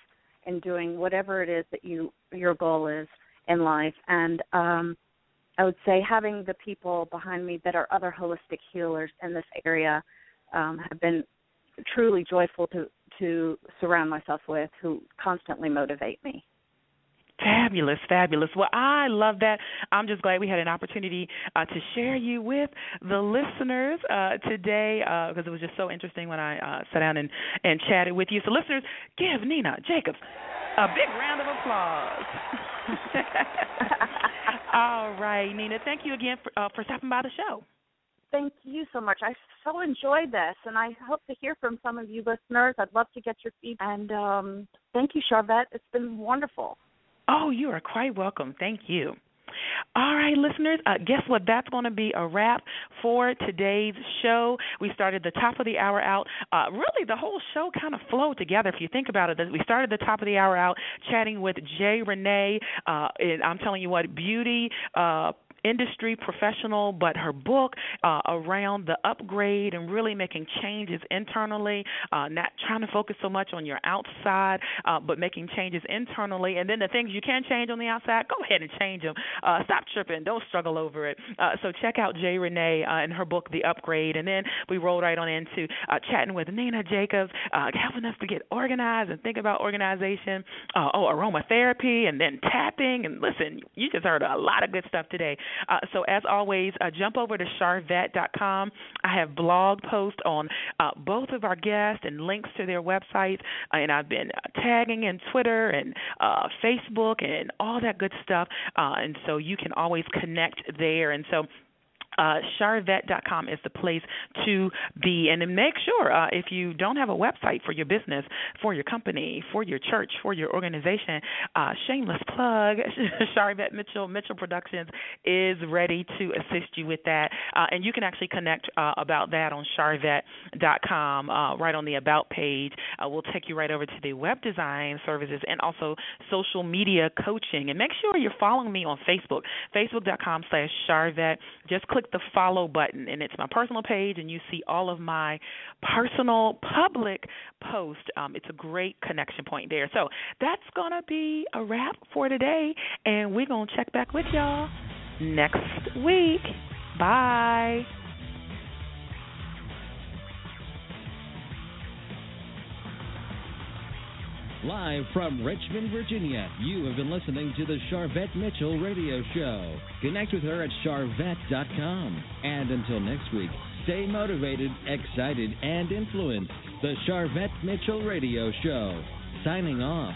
in doing whatever it is that your goal is in life. And I would say having the people behind me that are other holistic healers in this area have been truly joyful to surround myself with, who constantly motivate me. Fabulous, fabulous. Well, I love that. I'm just glad we had an opportunity to share you with the listeners today because it was just so interesting when I sat down and chatted with you. So, listeners, give Nina Jacobs a big round of applause. All right, Nina, thank you again for stopping by the show. Thank you so much. I so enjoyed this, and I hope to hear from some of you listeners. I'd love to get your feedback. And thank you, Sharvette. It's been wonderful. Oh, you are quite welcome. Thank you. All right, listeners, guess what? That's going to be a wrap for today's show. We started the top of the hour out. Really, the whole show kind of flowed together. If you think about it, we started the top of the hour out chatting with Renee. And I'm telling you what, beauty industry professional, but her book around the upgrade and really making changes internally, not trying to focus so much on your outside, but making changes internally. And then the things you can change on the outside, go ahead and change them. Stop tripping. Don't struggle over it. So check out J. Renee and her book, The Upgrade. And then we rolled right on into chatting with Nina Jacobs, helping us to get organized and think about organization, aromatherapy, and then tapping. And listen, you just heard a lot of good stuff today. So as always, jump over to Sharvette.com. I have blog posts on both of our guests and links to their websites. And I've been tagging in Twitter and Facebook and all that good stuff. And so you can always connect there. And so Sharvette.com is the place to be. And then make sure if you don't have a website for your business, for your company, for your church, for your organization, shameless plug, Sharvette Mitchell Productions is ready to assist you with that. And you can actually connect about that on Sharvette.com, right on the About page. We'll take you right over to the web design services and also social media coaching. And make sure you're following me on Facebook, facebook.com/Sharvette. Just click the follow button, and it's my personal page, and you see all of my personal public posts. It's a great connection point there. So that's going to be a wrap for today, and we're going to check back with y'all next week. Bye. Live from Richmond, Virginia, you have been listening to the Sharvette Mitchell Radio Show. Connect with her at Sharvette.com. And until next week, stay motivated, excited, and influenced. The Sharvette Mitchell Radio Show. Signing off.